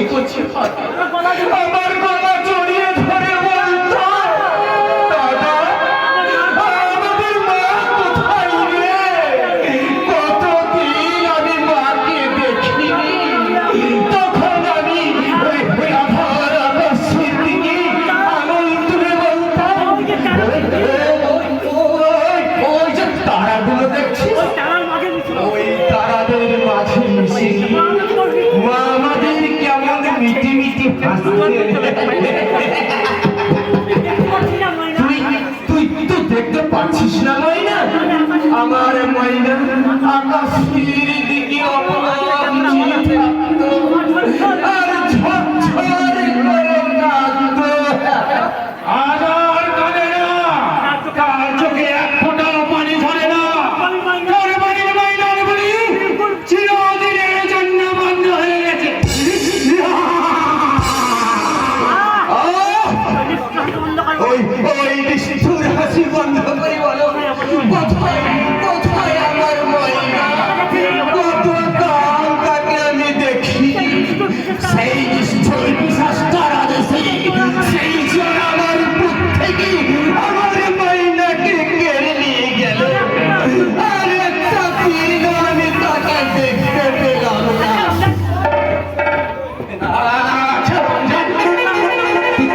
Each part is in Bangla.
কচি কচি হাতে আমার গলা জড়িয়ে ধরে বলতো, দাদা আমাদের মা কোথায় রে? কতদিন আমি মাকে দেখিনি। তখন আমি ওই আধার আকাশের দিকে আঙুল তুলে বলতাম, ওই যে তারাগুলো দেখছিস, ওই তারাদের মাঝে মিশে মা আমাদের কেমন মিটি মিটি হাসছে। তুই তুই দেখতে পাচ্ছিস না ময়না? আমার ময়না আকাশের দিকে অপলক চেয়ে থাকতো আর ঝরঝর করে কাঁদতো। আদার কাঁদে না, তার চোখে এক ফোঁটাও পানি ঝরে না। তোর বাড়ির ময়নার বলি চিরদিনের জন্য বন্ধ হয়ে গেছে। ওই নিষ্ঠুর হাসি বন্ধ করে বলো, কোথায় কোথায় আমার ময়না? কত কাল তাকে আমি দেখি। সেই নিষ্ঠুর পিশাচটার আদেশে সেই জন আমার বুক থেকে আমার ময়নাকে কেড়ে নিয়ে গেল। আর একটা দিন আমি তাকে দেখতে পেলাম না।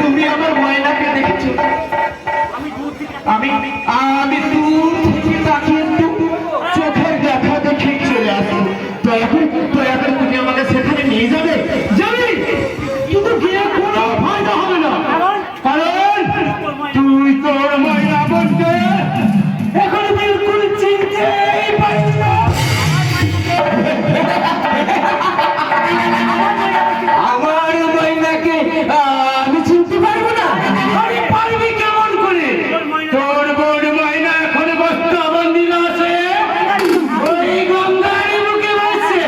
তুমি আমার ময়নাকে দেখেছো? আমি আমি দূর থেকে তাকিয়ে চোখের দেখা দেখে চলে আসি। দয়া করে তুমি আমাকে সেখানে নিয়ে যাবে? যাবে, কিন্তু গিয়ে কোনো ফায়দা হবে না। কারণ তুই তোর ময়না বলতে এখন বিলকুল চিনতেই পারিস না। আমার ময়নাকে আমি চিনতে পারবো না? আরে পারবি কেমন করে? তোর বোন ময়না এখন বস্তাবন্দি না আছে, ওই গঙ্গার বুকে বসছে।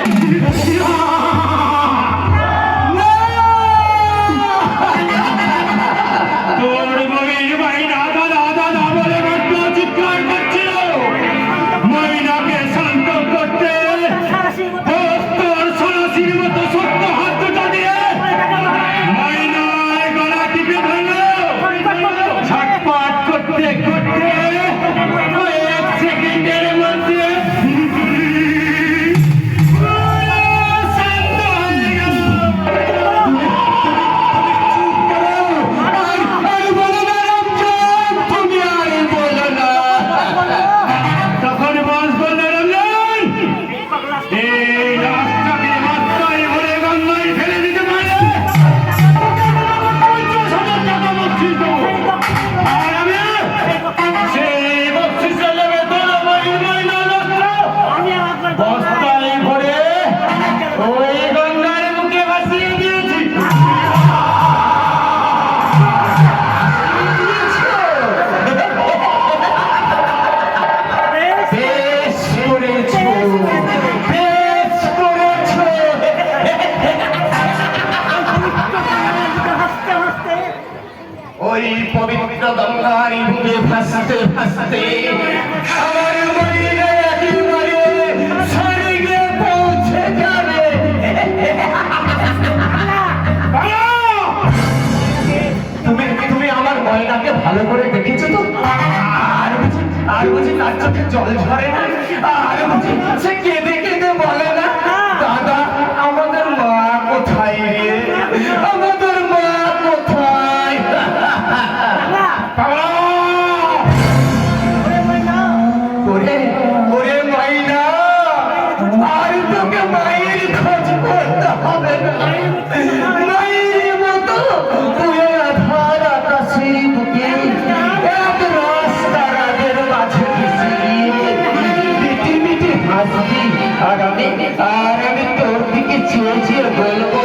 তোর বোনের ময়না দাদা দাদা বলে বড্ড চিৎকার করছিল। ময়নাকে শান্ত করতে তোর সরাসির মতো সত্য হাত দুটো দিয়ে ময়নার গলা টিপে ধরলো। ছটপট করতে করতে কয়েক সেকেন্ডের মধ্যে শান্ত হয়ে গেল। আর বলো না রমজান, তুমি আর বলো না। তখন বাস বলল, রমজান এই রাস্তাকে মাত্রায় ভরে গঙ্গায় ফেলে দিতে পারলে 50,000 টাকা বকশিশ দেবো। আর আমি সেই বকশিসের লেগে তোর ময়না বস্তায় ভরে ওই গঙ্গার বুকে ভাসিয়ে দিয়েছি। বেশ করেছো, বেশ করেছো। ওই পবিত্র গঙ্গার বুকে ভাসতে ভাসতে আমার ময়না একেবারে স্বর্গে পৌঁছে যাবে। তুমি আমার ময়নাকে ভালো করে দেখেছো তো? আর বুঝি তার চোখে জল ঝরে না? আর বুঝি সে কেঁদে কেঁদে বলে না, দাদা আমাদের মা কোথায় রে? আমাদের মা কোথায়? ওরে ওরে ময়না, আর তোকে মায়ের খোঁজ করতে হবে না। মায়ের মতো তুই আধার আকাশের বুকে এক রাস্তার মাঝে মিটি মিটি হাসবি। আর আমি তোর দিকে চেয়ে চেয়ে বলবো,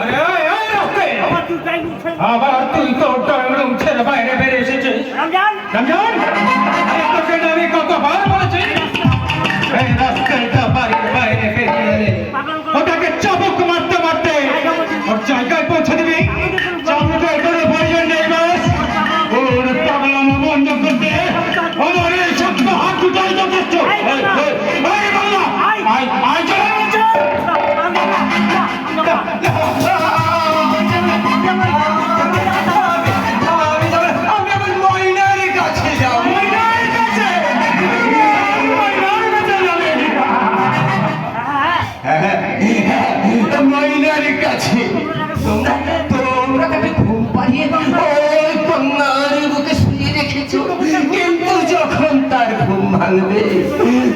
আরে এই রাস্তে আমার তুই টাইম উঠে আবার তুই তো ড্রয়িং রুম ছেড়ে বাইরে বেরিয়ে এসেছিস রমজান রমজান আরে তোকে না আমি কতবার বলেছি এই রাস্তাটা বাড়ির বাইরে বেরিয়ে এলে ওটাকে চাবুক মারতে মারতে ওর জায়গায় পৌঁছে দিবি চাবুকের কোনো প্রয়োজন নেই বাস ওর পাগলামো বন্ধ করতে আমার এই ছোট্ট হাত দুটাই যথেষ্ট এই বাংলা আয় আয় চলে গেছে আমি আমার ময়নার কাছে যাব ময়নার কাছে ময়নার কাছে তোমরা তাকে ঘুম পাড়িয়ে ওই কন্যার বুকে শুয়ে রেখেছো, কিন্তু যখন তার ঘুম ভাঙবে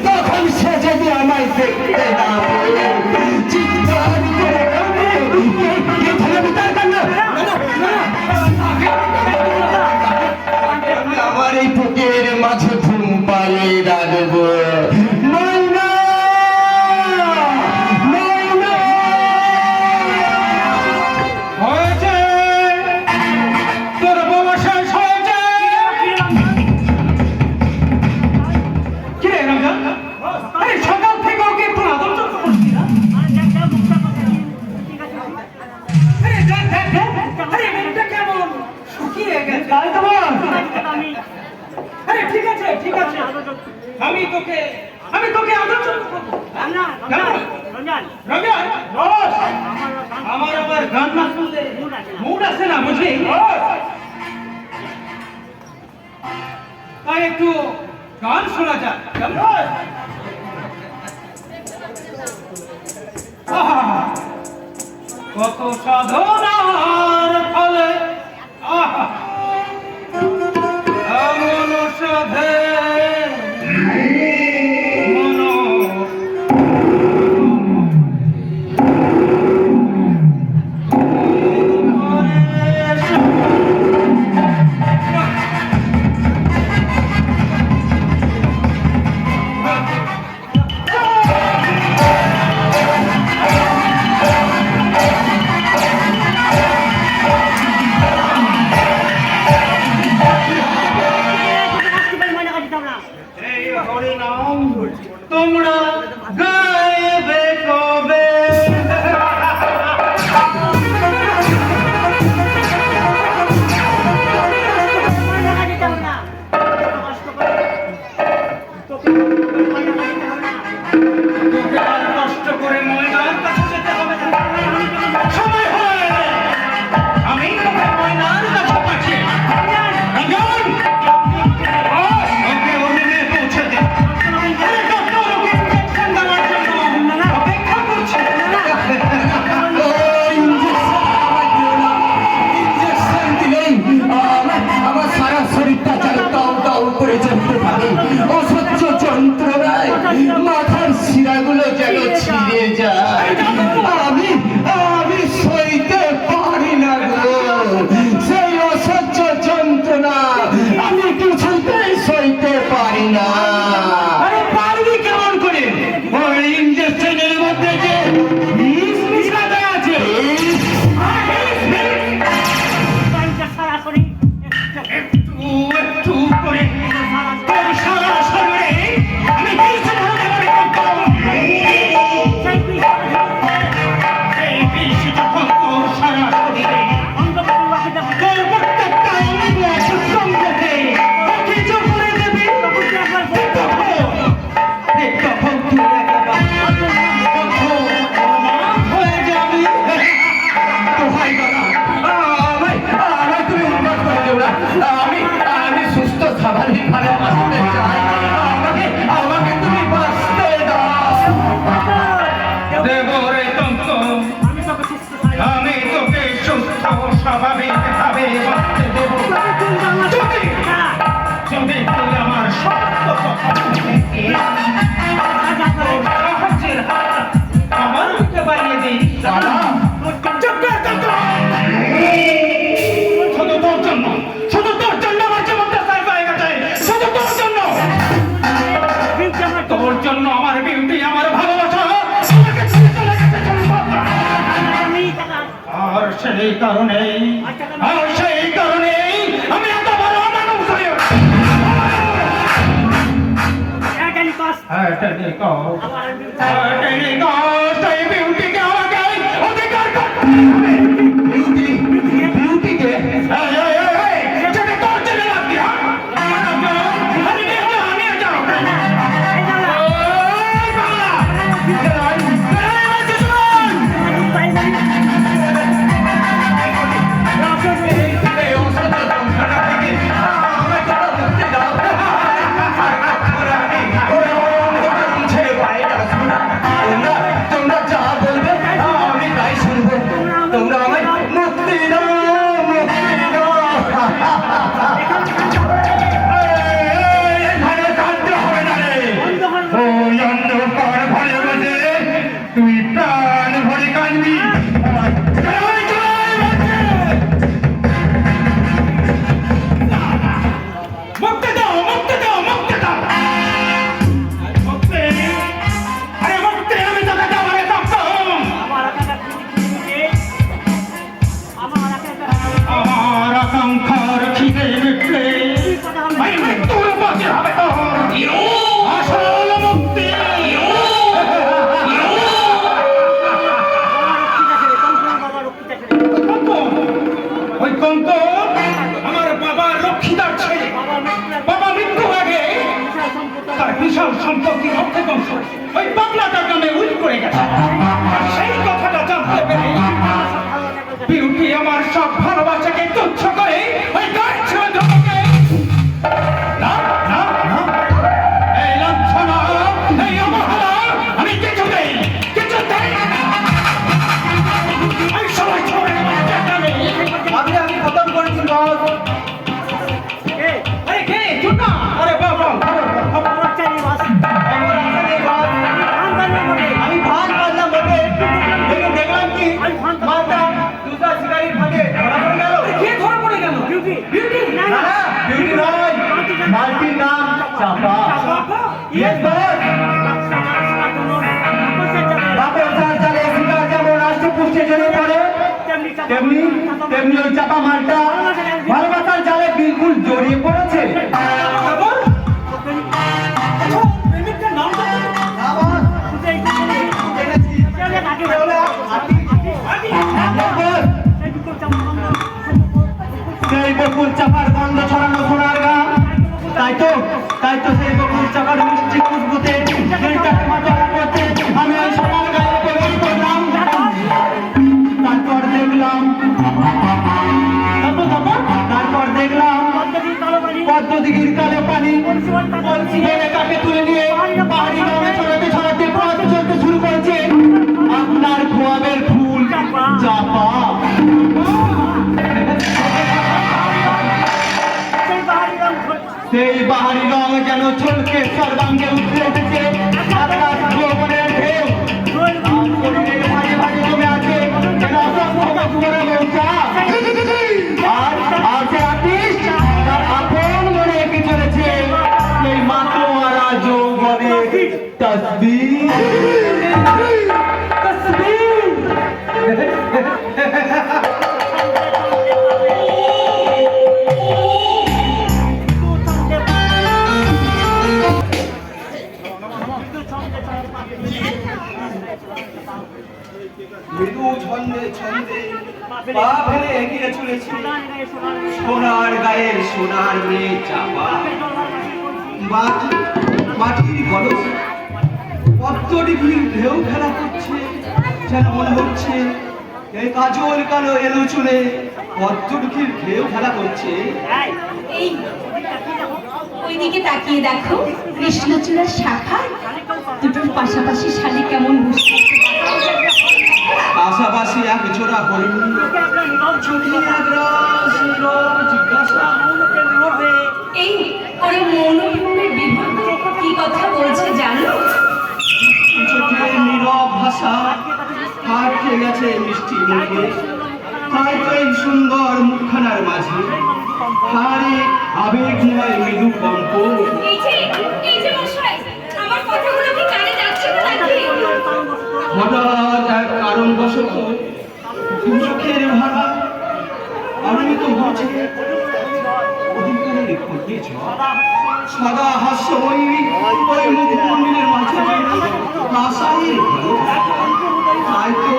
তখন সে যদি আমায় দেখতে না পায়, চিৎকার করে কাঁদবে। কে থামাবে তার কান্না? আমি আমার এই বুকের মাঝে ঘুম পাড়িয়ে রাখবো। ময়না, ময়না। হয়েছে তোর বাবা শেষ হয়েছে কি রে রমজান আরে সকাল থেকে ওকে একটু আদর যত্ন করছি না আরে দেখ দেখ দেখ আরে মুখটা কেমন শুকিয়ে গেছে তাই তো বল আরে ঠিক আছে আমি তোকে আদর যত্ন করবো রমজান রোজ আমার আবার গান না শুনলে মুড আসে না বুঝলি তাই একটু গান শোনা যাক কেমন আহা, কত সাধনার ফলে আহা এমন সাধে মন এই হরিনাম তোমরা গাইবে কবে তোকে আর কষ্ট করে ময়নার কাছে যেতে হবে না সময় হয়ে গেছে। আমি তোকে ময়নার কাছে পাঠিয়ে রমজান ওকে অভিনয়ে পৌঁছে দে আরে ডক্টর ওকে ইনজেকশন দেওয়ার জন্য অপেক্ষা করছে ইনজেকশন দিলেই আমার সারা শরীরটা যেন দাউ দাউ করে জ্বলতে থাকে। অসহ্য যন্ত্রণায় মাথার শিরাগুলো যেন ছিঁড়ে যায়। আমি সইতে পারি না গো, সেই অসহ্য যন্ত্রণা আমি কিছুতেই সইতে পারি না। আরে পারবি কেমন করে ওই ইনজেকশনের মধ্যে যে বিষ মিশাতে আছে একটু করে তোর সারা শরীরে আমি বিষ ঢালতে পারি এই বিষ যখন তোর সারা শরীরে তোর প্রত্যেকটা অঙ্গ সুসংগতে কিছু করে দেবে তখন তুই হয়ে যাবি দোহাই বাবা, আমায় তুমি উন্নত করে দেও না। আমি সুস্থ স্বাভাবিকভাবে বাঁচতে চাই। আমাকে তুমি বাঁচতে দাও। দেবরে তন্ত আমি তোকে সুস্থ স্বাভাবিক ভাবে বাঁচতে দেব যদি যদি তুই আমার সত্য কথা সাহায্যের হাত আমার বুকে বাড়িয়ে দিই দাদা, শুধু তোর জন্য আমার জীবনটা সাইড হয়ে গেছে শুধু তোর জন্য কারণেই আর সেই কারণেই আমি এত বড় মানুষ হয়ে এই বিউটিকে আমাকে অধিকার করতে হবে। বিউটিকে যেটা তোর জন্য লাগবে, আমি নিয়ে যাও। তোমরা যা বলবে আমি তাই শুনবো। তোমরা আমায় মুক্তি দাও, মুক্তি দাও। তুই প্রাণ ভরে কাঁদবি। মুক্তি দাও, মুক্তি দাও, মুক্তি দাও। মুক্তি, আরে মুক্তি আমি তোকে দেওয়ারে থাকতাম। আমার আকাঙ্ক্ষার খিদে মিটলে আমি মৃত্যুর পথে হবে তো আসল মুক্তি। ওই কঙ্ক আমার বাবার রক্ষিতার ছেলে। বাবা মৃত্যু আগে তার বিশাল সম্পত্তি রক্ষে বংশ ওই পাগলাটার নামে উইল করে গেছে। আর সেই কথাটা জানতে পেরে বিউটি আমার সব ভালোবাসাকে তুচ্ছ করে ওই গাড়ি ছেড়ে ধমকে না না না, এই লাঞ্ছনা, এই অবহেলা আমি কিছুতেই আমি সবাই ছড়ে আমি খতম করেছি বস। আরে কে চুপ না, আরে বাবা আমি ভাগ পারলাম বটে, लेकिन দেখলাম কি মালটা দুটা শিকারির ভাগে ধরা পড়ে গেল। কে ধরা পড়ে গেল? বিউটি না না, বিউটি নয়, মালটির নাম চাপা। Yes boss. বাপের চাল চালে শিকার যেমন রাষ্ট্রপুষ্টির জন্য পড়ে, তেমনি তেমনি ওই চাপা মালটা ভালোবাসার জালে বিলকুল জড়িয়ে পড়েছে। সেই বকুল চাপার গন্ধ ছড়ানো সোনার গান, তাই তো সেই বকুল চাপার মিষ্টি খুশবুতে দিলটাকে মাতালা করতে আমি ওই সোনার গায়ে প্রবেশ করলাম। তারপর দেখলাম পদ্মদিঘির কালো পানি কলসি ভরে কাকে তুলে নিয়ে পাহাড়ি গ্রামে ছড়াতে ছড়াতে পথ চলতে শুরু করেছে আপনার খোয়াবের ফুল চাপা। সেই বাহারি রং যেন ছলকে সর্বাঙ্গে উঠে এসেছে আপনার যৌবনের ঢেউ। শরীরের মাঝে মাঝে জমে আছে যেন অসংখ্য মধুমরা মৌচা। আর সে আর্টিস্ট তার আপন মনে এঁকে চলেছে সেই মাতোয়ারা যৌবনের তসবির। মৃদু ছন্দে ছন্দে পা ফেলে এগিয়ে চলেছে সোনার গায়ের সোনার মেয়ে চাপা। মাটির কলস পদ্মডিঘির ঢেউ খেলা করছে, যেন মনে হচ্ছে এই কাজল কালো এলো চুলে পদ্মডিঘির ঢেউ খেলা করছে। এই ওইদিকে তাকিয়ে দেখো, কৃষ্ণচূড়ার শাখা দুটোর পাশাপাশি শাড়ি কেমন বসে আছে। পাশাপাশি এক জোড়া হরিণ চোখে একরাশ নীরব জিজ্ঞাসা। এই ওরা মৌনভূমির বিভোর কি কথা বলছে জানো? চোখের নীরব ভাষা হাত খেয়ে গেছে মিষ্টি মুখে। তাই তো এই সুন্দর মুখখানার মাঝে হারে আবেগময় মৃদু কম্প। এই যে মশাই, আমার কথাগুলো কি কানে যাচ্ছে না নাকি? হঠাৎ এক কারণবশত দু চোখের ভাড়া যে অধিকারের কোটে সদা হাস্যময়ী ওই মুখমন্দিরের মাঝে আশাই তাই তো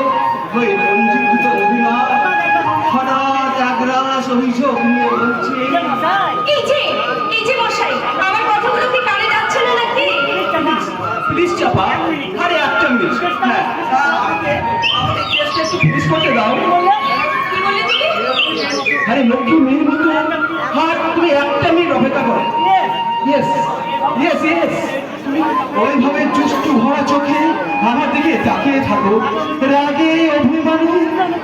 ওই রঞ্জিত অভিমান হঠাৎ একরাশ অভিযোগ নিয়ে বলছে এই যে মশাই আমার কথাগুলো কি কানে যাচ্ছে না নাকি? প্লিজ চাপা আরে একটা মিনিট হ্যাঁ আমাকে কেসটা একটু ফিনিশ করতে দাও কি বলে তুমি? আরে লক্ষ্মী মেয়ের মতো আর তুমি একটা মিনিট অপেক্ষা করো ইয়েস ইয়েস ইয়েস ওইভাবে চুষ্টু ভরা চোখে আমার দিকে তাকিয়ে থাকো রাগে অভিমানে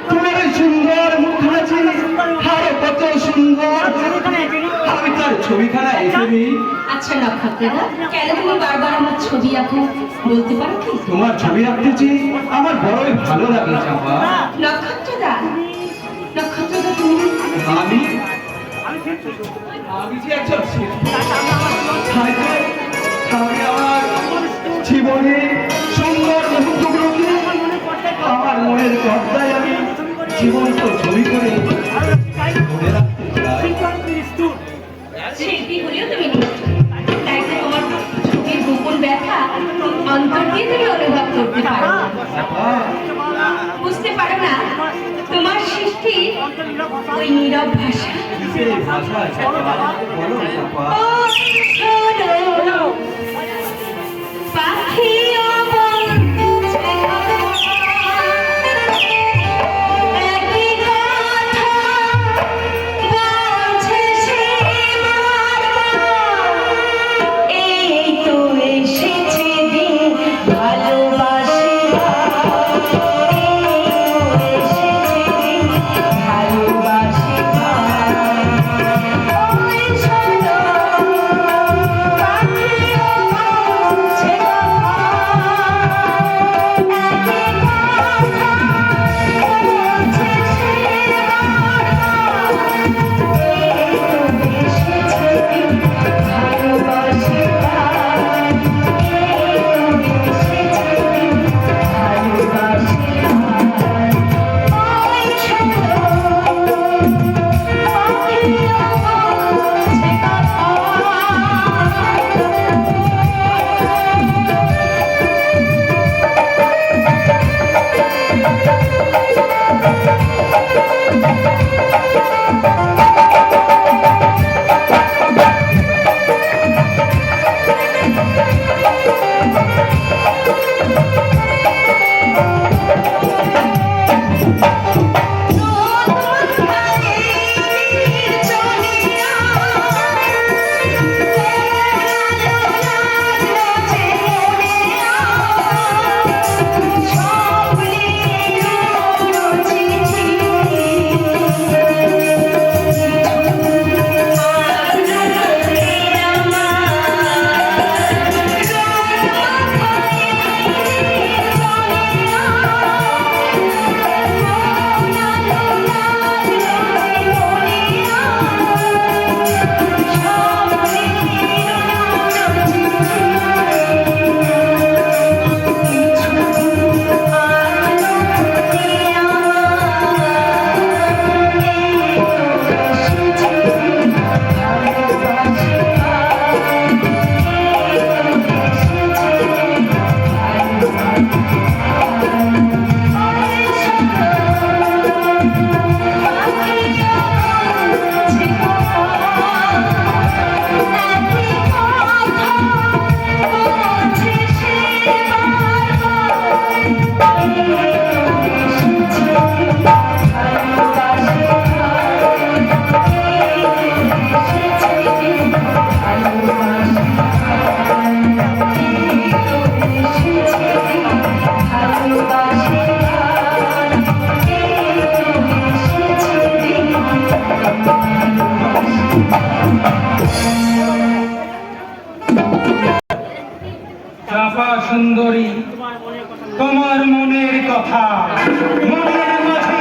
তোমার ওই সুন্দর মুখখানা আছে আরো কত সুন্দর আমি তার ছবিখানা এঁকে নিই আচ্ছা নক্ষত্রদা, কেন তুমি বারবার আমার ছবি আঁকো বলতে পারো কি? তোমার ছবি আঁকতে চেয়ে আমার বড়ই ভালো লাগে চাপা নক্ষত্রদা তুমি আমি যে একজন শিল্পী হয়তো আমি আমার জীবনের সুন্দর মুহূর্তগুলোকে আমার মনের পর্দায় আমি জীবন্ত ছবি করে ধরে রাখতে চাই শিল্পী হলেও তুমি তাই তো তোমার ছবির গোপন ব্যথা অন্তর দিয়ে তুমি অনুভব করতে পারো বুঝতে পারো না তোমার সৃষ্টি ওই নীরব ভাষা কিসের ভাষা চাপা বলো চাপা ও শোনো পাখি চাপা সুন্দরী তোমার মনের কথা মনের মাঝে